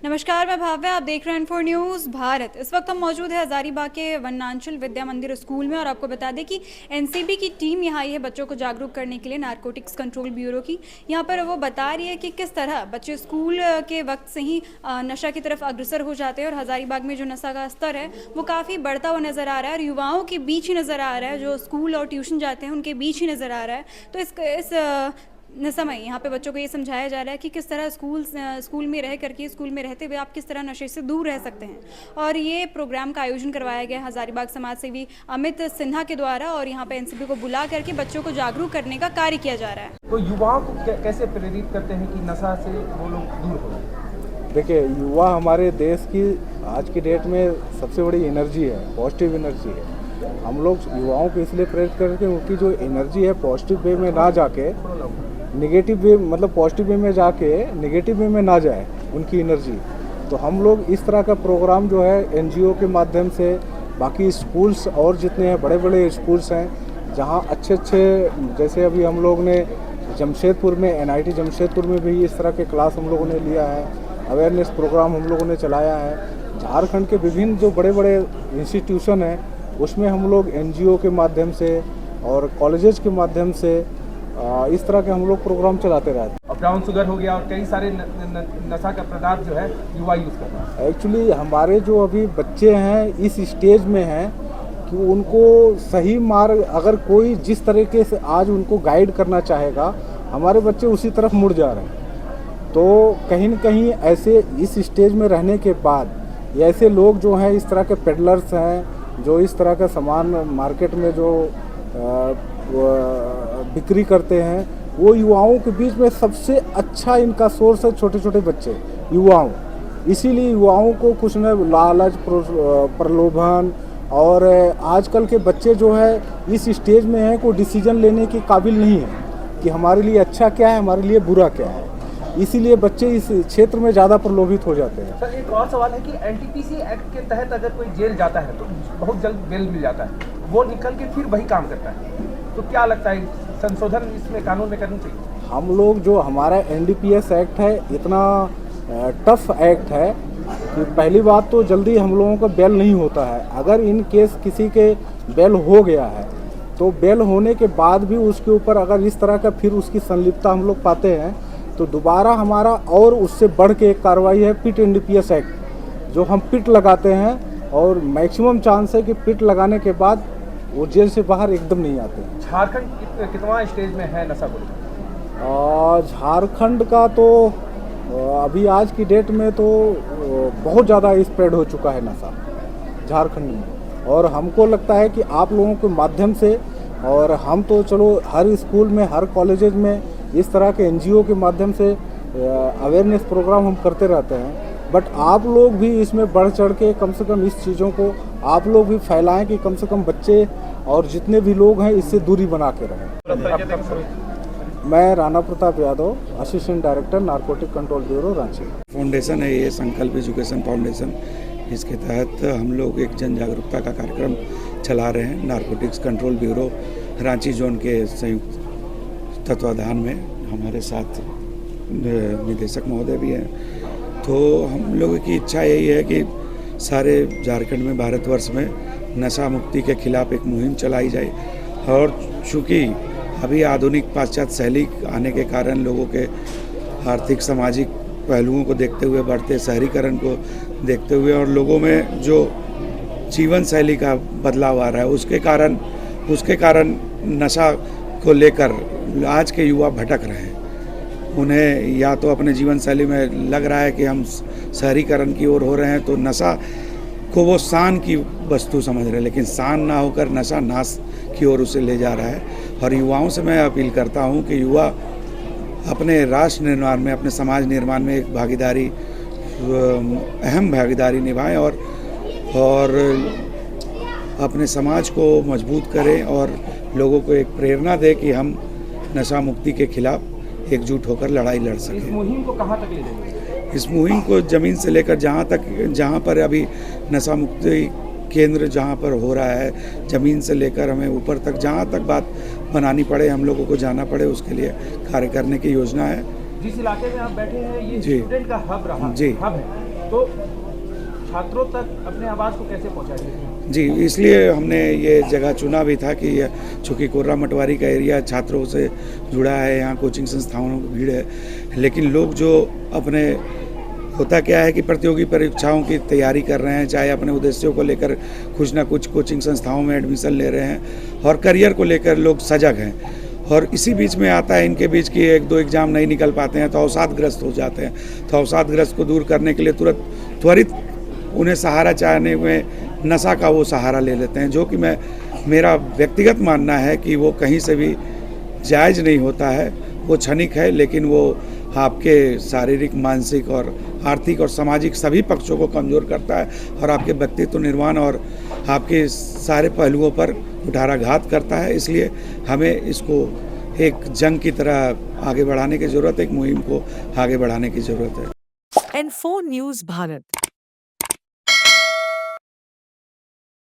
नमस्कार, मैं भाव्या। आप देख रहे हैं इन्फो न्यूज़ भारत। इस वक्त हम मौजूद है हजारीबाग के वनांचल विद्या मंदिर स्कूल में और आपको बता दें कि एनसीबी की टीम यहाँ आई है बच्चों को जागरूक करने के लिए, नारकोटिक्स कंट्रोल ब्यूरो की। यहाँ पर वो बता रही है कि किस तरह बच्चे स्कूल के वक्त से ही नशा की तरफ अग्रसर हो जाते हैं और हजारीबाग में जो नशा का स्तर है वो काफ़ी बढ़ता हुआ नज़र आ रहा है और युवाओं के बीच ही नज़र आ रहा है, जो स्कूल और ट्यूशन जाते हैं उनके बीच ही नज़र आ रहा है। तो इस समय यहाँ पे बच्चों को ये समझाया जा रहा है कि किस तरह स्कूल में रह करके, स्कूल में रहते हुए आप किस तरह नशे से दूर रह सकते हैं। और ये प्रोग्राम का आयोजन करवाया गया हजारीबाग समाज सेवी अमित सिन्हा के द्वारा और यहाँ पे एनसीबी को बुला करके बच्चों को जागरूक करने का कार्य किया जा रहा है। तो युवाओं को कैसे प्रेरित करते हैं कि नशा से वो लोग दूर हो? देखिए, युवा हमारे देश की आज की डेट में सबसे बड़ी एनर्जी है, पॉजिटिव एनर्जी है। हम लोग युवाओं को इसलिए प्रेरित करके उनकी जो एनर्जी है पॉजिटिव वे में ना जाके नेगेटिव वे, मतलब पॉजिटिव वे में जाके नेगेटिव वे में ना जाए उनकी एनर्जी। तो हम लोग इस तरह का प्रोग्राम जो है एनजीओ के माध्यम से, बाकी स्कूल्स और जितने हैं बड़े बड़े स्कूल्स हैं जहाँ अच्छे जैसे अभी हम लोग ने जमशेदपुर में एनआईटी जमशेदपुर में भी इस तरह के क्लास हम लोगों ने लिया है, अवेयरनेस प्रोग्राम हम लोगों ने चलाया है। झारखंड के विभिन्न जो बड़े बड़े इंस्टीट्यूशन हैं उसमें हम लोग एनजीओ के माध्यम से और कॉलेजेस के माध्यम से इस तरह के हम लोग प्रोग्राम चलाते रहते हैं। और ब्राउन शुगर हो गया और कई सारे नशा का पदार्थ जो है युवा यूज़ कर रहा है। एक्चुअली हमारे जो अभी बच्चे हैं इस स्टेज में हैं कि उनको सही मार्ग, अगर कोई जिस तरीके से आज उनको गाइड करना चाहेगा, हमारे बच्चे उसी तरफ मुड़ जा रहे हैं। तो कहीं न कहीं ऐसे इस स्टेज में रहने के बाद ये ऐसे लोग जो हैं, इस तरह के पेडलर्स हैं जो इस तरह का सामान मार्केट में जो बिक्री करते हैं, वो युवाओं के बीच में सबसे अच्छा इनका सोर्स है छोटे छोटे बच्चे, युवाओं। इसीलिए युवाओं को कुछ न लालच, प्रलोभन, और आजकल के बच्चे जो है इस स्टेज में हैं को डिसीजन लेने के काबिल नहीं है कि हमारे लिए अच्छा क्या है, हमारे लिए बुरा क्या है। इसीलिए बच्चे इस क्षेत्र में ज़्यादा प्रलोभित हो जाते हैं। सर, एक और सवाल है कि एनटीपीसी एक्ट के तहत अगर कोई जेल जाता है तो बहुत जल्द बेल मिल जाता है, वो निकल के फिर वही काम करता है, तो क्या लगता है संशोधन इसमें कानून में करनी चाहिए? हम लोग जो हमारा एनडीपीएस एक्ट है इतना टफ एक्ट है कि पहली बात तो जल्दी हम लोगों का बेल नहीं होता है। अगर इन केस किसी के बेल हो गया है तो बेल होने के बाद भी उसके ऊपर अगर इस तरह का फिर उसकी संलिप्तता हम लोग पाते हैं तो दोबारा हमारा और उससे बढ़ के एक कार्रवाई है पिट एनडीपीएस एक्ट, जो हम पिट लगाते हैं और मैक्सिमम चांस है कि पिट लगाने के बाद वो जेल से बाहर एकदम नहीं आते हैं। झारखंड कितना स्टेज में है नशा को? झारखंड का तो अभी आज की डेट में तो बहुत ज़्यादा स्प्रेड हो चुका है नशा झारखंड में, और हमको लगता है कि आप लोगों के माध्यम से, और हम तो चलो हर स्कूल में, हर कॉलेजेस में इस तरह के एनजीओ के माध्यम से अवेयरनेस प्रोग्राम हम करते रहते हैं, बट आप लोग भी इसमें बढ़ चढ़ के कम से कम इस चीज़ों को आप लोग भी फैलाएं कि कम से कम बच्चे और जितने भी लोग हैं इससे दूरी बना के रहें। मैं Rana Pratap Yadav, assistant director narcotic control bureau Ranchi. Foundation है ये संकल्प एजुकेशन फाउंडेशन, इसके तहत हम लोग एक जन जागरूकता का कार्यक्रम चला रहे हैं। Narcotics control bureau Ranchi zone के संयुक्त तत्वाधान में हमारे साथ निदेशक महोदय भी हैं। तो हम लोगों की इच्छा यही है कि सारे झारखंड में, भारतवर्ष में नशा मुक्ति के खिलाफ एक मुहिम चलाई जाए। और चूँकि अभी आधुनिक पाश्चात्य शैली आने के कारण लोगों के आर्थिक सामाजिक पहलुओं को देखते हुए, बढ़ते शहरीकरण को देखते हुए और लोगों में जो जीवन शैली का बदलाव आ रहा है, उसके कारण नशा को लेकर आज के युवा भटक रहे हैं। उन्हें या तो अपने जीवन शैली में लग रहा है कि हम शहरीकरण की ओर हो रहे हैं, तो नशा को वो शान की वस्तु समझ रहे हैं, लेकिन शान ना होकर नशा नाश की ओर उसे ले जा रहा है। और युवाओं से मैं अपील करता हूं कि युवा अपने राष्ट्र निर्माण में, अपने समाज निर्माण में एक भागीदारी, अहम भागीदारी निभाएं और अपने समाज को मजबूत करें और लोगों को एक प्रेरणा दें कि हम नशा मुक्ति के खिलाफ एकजुट होकर लड़ाई लड़ सकें। इस मुहिम को कहाँ तक ले जाएंगे? इस मुहिम को ज़मीन से लेकर जहाँ पर अभी नशा मुक्ति केंद्र जहाँ पर हो रहा है, ज़मीन से लेकर हमें ऊपर तक, जहाँ तक बात बनानी पड़े, हम लोगों को जाना पड़े, उसके लिए कार्य करने की योजना है। जिस इलाके में आप बैठे हैं ये जी। स्टूडेंट का हब रहा, जी। हब है। तो छात्रों तक अपने आवाज़ को कैसे पहुंचाएंगे? जी, इसलिए हमने ये जगह चुना भी था कि चूँकि कोर्रा मटवारी का एरिया छात्रों से जुड़ा है, यहाँ कोचिंग संस्थाओं की भीड़ है, लेकिन लोग जो अपने होता क्या है कि प्रतियोगी परीक्षाओं की तैयारी कर रहे हैं, चाहे अपने उद्देश्यों को लेकर कुछ ना कुछ कोचिंग संस्थाओं में एडमिशन ले रहे हैं और करियर को लेकर लोग सजग हैं, और इसी बीच में आता है इनके बीच की 1-2 एग्ज़ाम नहीं निकल पाते हैं तो अवसादग्रस्त हो जाते हैं। तो अवसादग्रस्त को दूर करने के लिए त्वरित उन्हें सहारा चाहने में नशा का वो सहारा ले लेते हैं, जो कि मेरा व्यक्तिगत मानना है कि वो कहीं से भी जायज़ नहीं होता है। वो क्षणिक है, लेकिन वो आपके शारीरिक, मानसिक और आर्थिक और सामाजिक सभी पक्षों को कमज़ोर करता है और आपके व्यक्तित्व निर्माण और आपके सारे पहलुओं पर कुठाराघात करता है। इसलिए हमें इसको एक जंग की तरह आगे बढ़ाने की ज़रूरत है, एक मुहिम को आगे बढ़ाने की ज़रूरत है। N4 News Bharat।